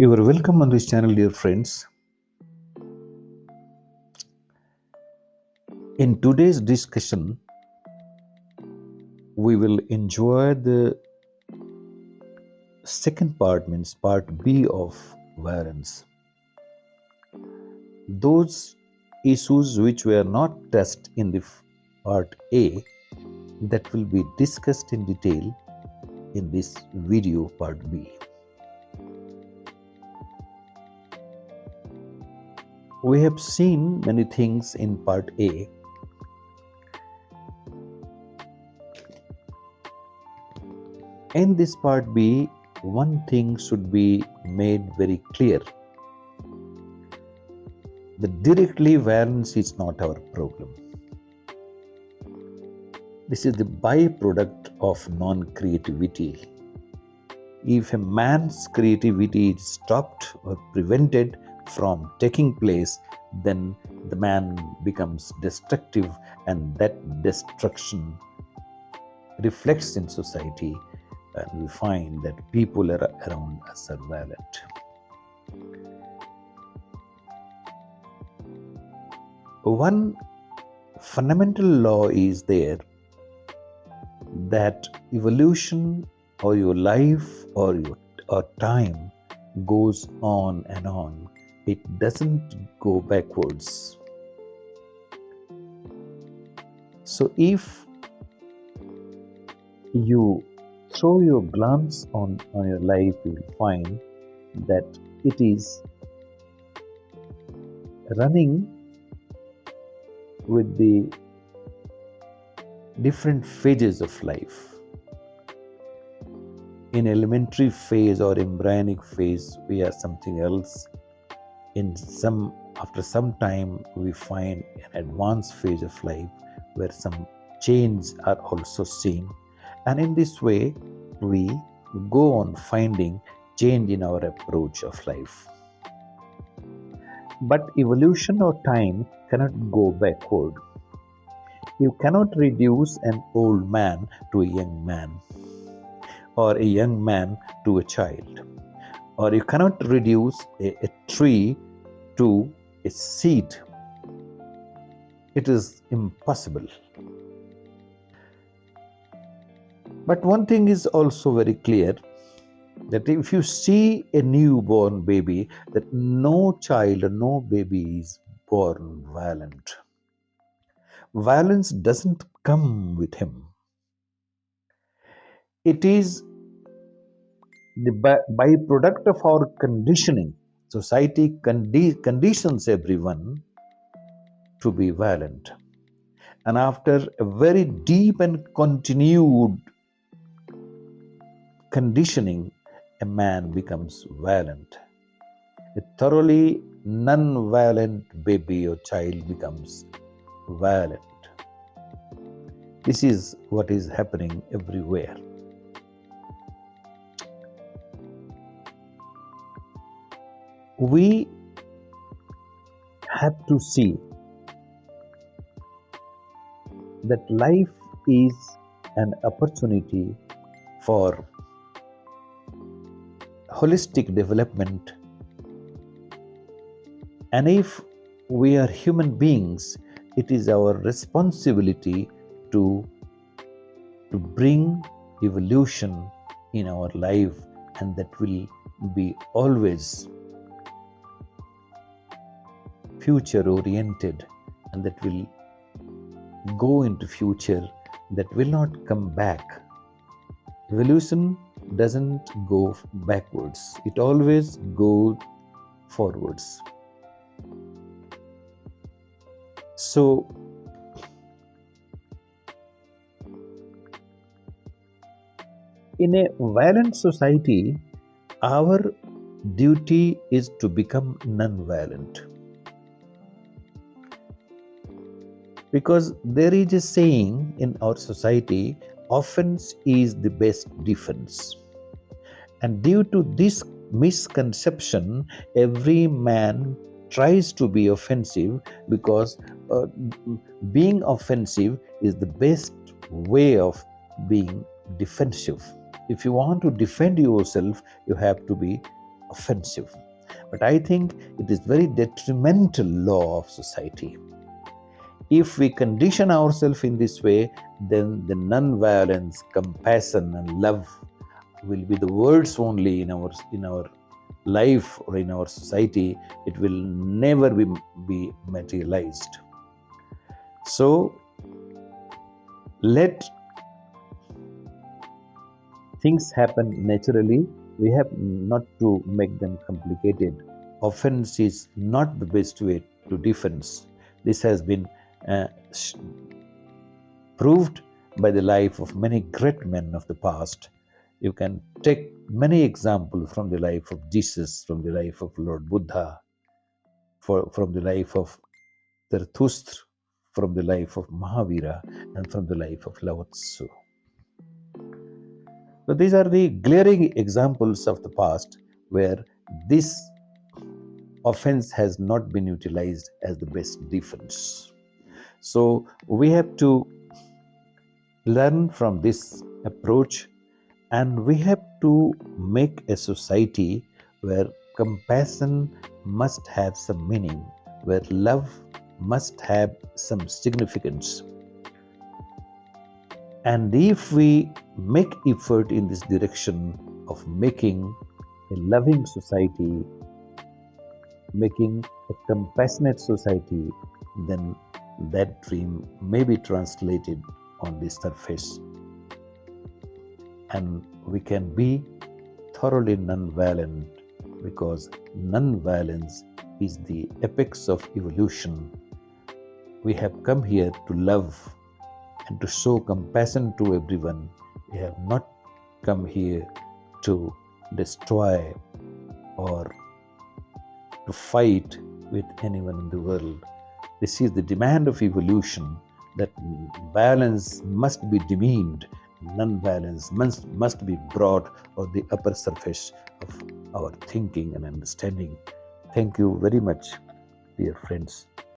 You are welcome on this channel, dear friends. In today's discussion, we will enjoy the second part, means part B of violence. Those issues which were not touched in the part A, that will be discussed in detail in this video part B. We have seen many things in part A. In this part B, one thing should be made very clear. The directly violence is not our problem. This is the byproduct of non-creativity. If a man's creativity is stopped or prevented from taking place, then the man becomes destructive, and that destruction reflects in society, and we find that people around us are violent. One fundamental law is there, that evolution or your life or time goes on and on. It doesn't go backwards. So if you throw your glance on your life, you will find that it is running with the different phases of life. In elementary phase or embryonic phase, we are something else. After some time, we find an advanced phase of life where some changes are also seen. And in this way, we go on finding change in our approach of life. But evolution or time cannot go backward. You cannot reduce an old man to a young man, or a young man to a child, or you cannot reduce a tree to a seed. It is impossible. But one thing is also very clear, that if you see a newborn baby, that no child or no baby is born violent. Violence doesn't come with him. It is the byproduct of our conditioning. Society conditions everyone to be violent. And after a very deep and continued conditioning, a man becomes violent. A thoroughly non-violent baby or child becomes violent. This is what is happening everywhere. We have to see that life is an opportunity for holistic development. And if we are human beings, it is our responsibility to bring evolution in our life, and that will be always future oriented, and that will go into future, that will not come back. Evolution doesn't go backwards, it always goes forwards. So in a violent society, our duty is to become non-violent. Because there is a saying in our society, offense is the best defense. And due to this misconception, every man tries to be offensive, because being offensive is the best way of being defensive. If you want to defend yourself, you have to be offensive. But I think it is very detrimental law of society. If we condition ourselves in this way, then the non-violence, compassion, and love will be the words only in our life or in our society. It will never be materialized. So let things happen naturally. We have not to make them complicated. Offense is not the best way to defense. This has been uh, proved by the life of many great men of the past. You can take many examples from the life of Jesus, from the life of Lord Buddha, from the life of Zarathustra, from the life of Mahavira, and from the life of Lao Tzu. So these are the glaring examples of the past where this offense has not been utilized as the best defense. So we have to learn from this approach, and we have to make a society where compassion must have some meaning, where love must have some significance. And if we make effort in this direction of making a loving society, making a compassionate society, then that dream may be translated on the surface, and we can be thoroughly non-violent, because non-violence is the apex of evolution. We have come here to love and to show compassion to everyone. We have not come here to destroy or to fight with anyone in the world. This is the demand of evolution, that violence must be demeaned, non-violence must be brought on the upper surface of our thinking and understanding. Thank you very much, dear friends.